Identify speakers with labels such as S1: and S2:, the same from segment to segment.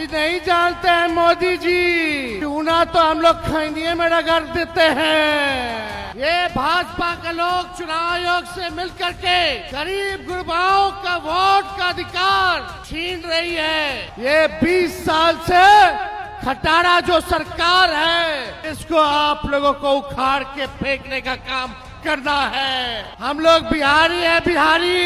S1: ये नहीं जानते हैं मोदी जी, चूना तो हम लोग खैनिये में रगड़ देते हैं। ये भाजपा के लोग चुनाव आयोग से मिलकर के गरीब गुरबाओं का वोट का अधिकार छीन रही है। ये 20 साल से खटारा जो सरकार है, इसको आप लोगों को उखाड़ के फेंकने का काम करना है। हम लोग बिहारी है, बिहारी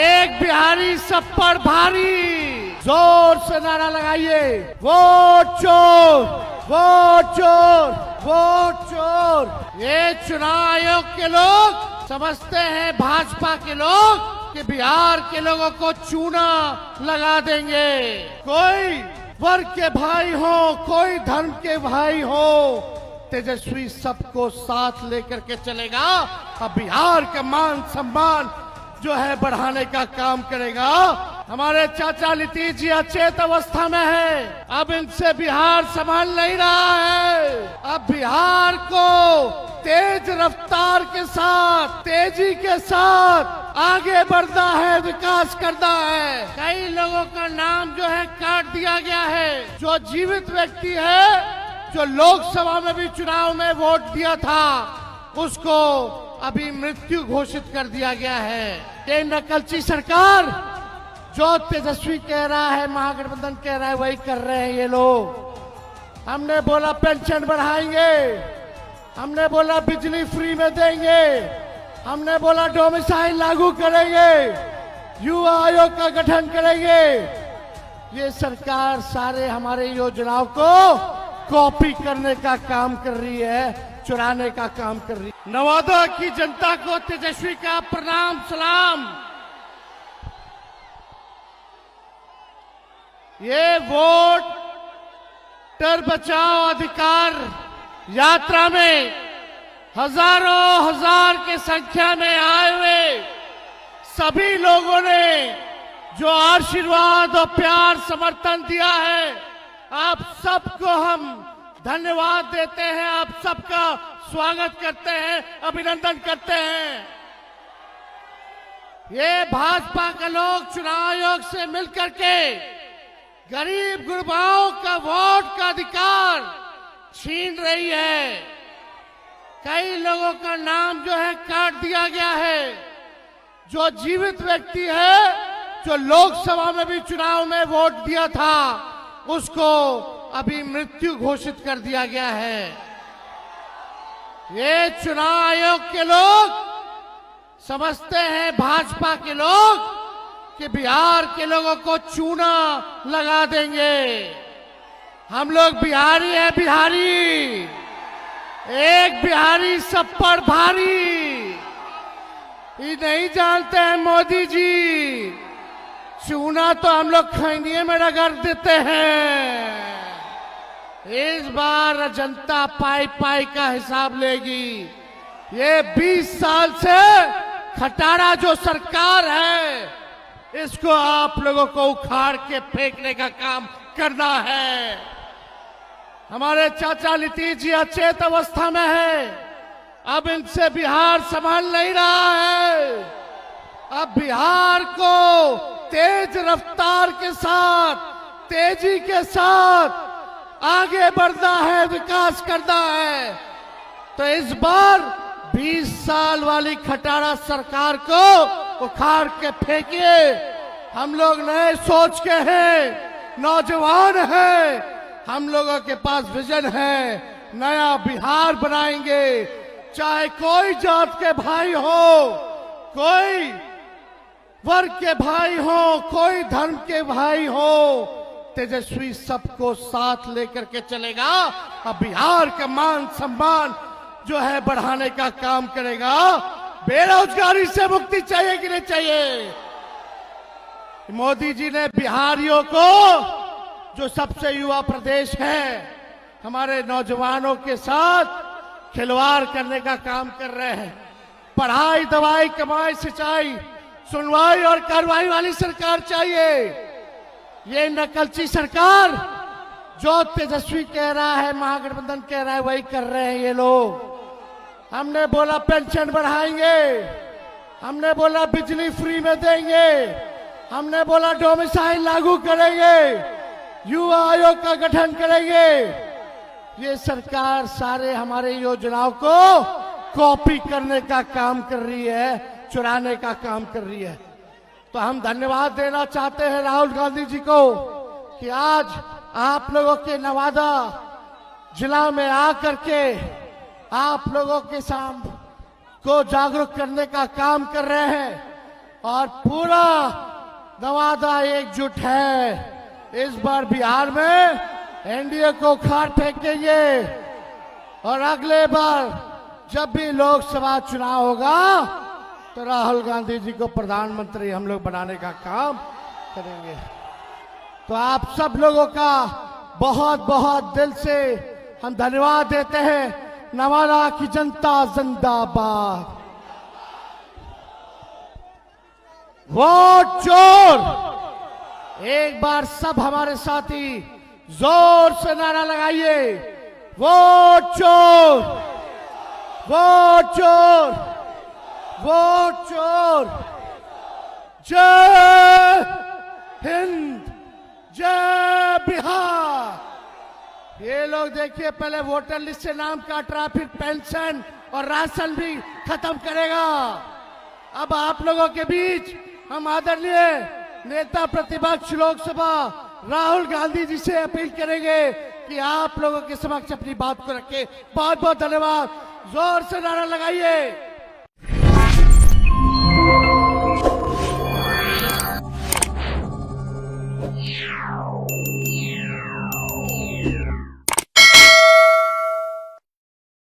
S1: एक बिहारी सब पर भारी। जोर से नारा लगाइए, वोट चोर, वोट चोर, वोट चोर। ये चुनाव आयोग के लोग समझते हैं, भाजपा के लोग, कि बिहार के लोगों को चूना लगा देंगे। कोई वर्ग के भाई हो, कोई धर्म के भाई हो, तेजस्वी सबको साथ लेकर के चलेगा। अब बिहार का मान सम्मान जो है बढ़ाने का काम करेगा। हमारे चाचा नीतीश जी अचेत अवस्था में है, अब इनसे बिहार संभाल नहीं रहा है। अब बिहार को तेज रफ्तार के साथ, तेजी के साथ आगे बढ़ना है, विकास करना है। कई लोगों का नाम जो है काट दिया गया है। जो जीवित व्यक्ति है, जो लोकसभा में भी चुनाव में वोट दिया था, उसको अभी मृत्यु घोषित कर दिया गया है। ये नकलची सरकार, जो तेजस्वी कह रहा है, महागठबंधन कह रहा है, वही कर रहे हैं ये लोग। हमने बोला पेंशन बढ़ाएंगे, हमने बोला बिजली फ्री में देंगे, हमने बोला डोमिसाइल लागू करेंगे, युवा आयोग का गठन करेंगे। ये सरकार सारे हमारे योजनाओं को कॉपी करने का काम कर रही है, चुराने का काम कर रही है। नवादा की जनता को तेजस्वी का प्रणाम सलाम। ये वोटर बचाओ अधिकार यात्रा में हजारों हजार की संख्या में आए हुए सभी लोगों ने जो आशीर्वाद और प्यार समर्थन दिया है, आप सबको हम धन्यवाद देते हैं, आप सबका स्वागत करते हैं, अभिनंदन करते हैं। ये भाजपा के लोग चुनाव आयोग से मिलकर के गरीब गुरबाओं का वोट का अधिकार छीन रही है। कई लोगों का नाम जो है काट दिया गया है। जो जीवित व्यक्ति है, जो लोकसभा में भी चुनाव में वोट दिया था, उसको अभी मृत्यु घोषित कर दिया गया है। ये चुनाव आयोग के लोग समझते हैं, भाजपा के लोग, कि बिहार के लोगों को चूना लगा देंगे। हम लोग बिहारी है, बिहारी एक बिहारी सब पर भारी। ये नहीं जानते हैं मोदी जी, चूना तो हम लोग खैनिये में रगड़ देते हैं। इस बार जनता पाई पाई का हिसाब लेगी। ये 20 साल से खटारा जो सरकार है, इसको आप लोगों को उखाड़ के फेंकने का काम करना है। हमारे चाचा नीतीश जी अचेत अवस्था में है, अब इनसे बिहार संभाल नहीं रहा है। अब बिहार को तेज रफ्तार के साथ, तेजी के साथ आगे बढ़ना है, विकास करना है। तो इस बार 20 साल वाली खटारा सरकार को उखाड़ के फेंकिए। हम लोग नए सोच के हैं, नौजवान हैं, हम लोगों के पास विजन है। नया बिहार बनाएंगे, चाहे कोई जात के भाई हो, कोई वर्ग के भाई हो, कोई धर्म के भाई हो, तेजस्वी सबको साथ लेकर के चलेगा। अब बिहार का मान सम्मान जो है बढ़ाने का काम करेगा। बेरोजगारी से मुक्ति चाहिए कि नहीं चाहिए? मोदी जी ने बिहारियों को, जो सबसे युवा प्रदेश है, हमारे नौजवानों के साथ खिलवाड़ करने का काम कर रहे हैं। पढ़ाई, दवाई, कमाई, सिंचाई, सुनवाई और कार्रवाई वाली सरकार चाहिए। ये नकलची सरकार, जो तेजस्वी कह रहा है, महागठबंधन कह रहा है, वही कर रहे हैं ये लोग। हमने बोला पेंशन बढ़ाएंगे, हमने बोला बिजली फ्री में देंगे, हमने बोला डोमिसाइल लागू करेंगे, युवा आयोग का गठन करेंगे। ये सरकार सारे हमारे योजनाओं को कॉपी करने का काम कर रही है, चुराने का काम कर रही है। तो हम धन्यवाद देना चाहते हैं राहुल गांधी जी को कि आज आप लोगों के नवादा जिला में आकर के आप लोगों के सामने को जागरूक करने का काम कर रहे हैं और पूरा नवादा एकजुट है। इस बार बिहार में एनडीए को खाट फेंकेंगे और अगले बार जब भी लोकसभा चुनाव होगा तो राहुल गांधी जी को प्रधानमंत्री हम लोग बनाने का काम करेंगे। तो आप सब लोगों का बहुत बहुत दिल से हम धन्यवाद देते हैं। नवादा की जनता जिंदाबाद। वोट चोर। एक बार सब हमारे साथी जोर से नारा लगाइए, वोट चोर, वोट चोर, वोट चोर। जय हिंद, जय बिहार। ये लोग देखिए पहले वोटर लिस्ट से नाम काट रहा, फिर पेंशन और राशन भी खत्म करेगा। अब आप लोगों के बीच हम आदरणीय नेता प्रतिपक्ष लोकसभा राहुल गांधी जी से अपील करेंगे कि आप लोगों के समक्ष अपनी बात को रखें। बहुत बहुत धन्यवाद। जोर से नारा लगाइए।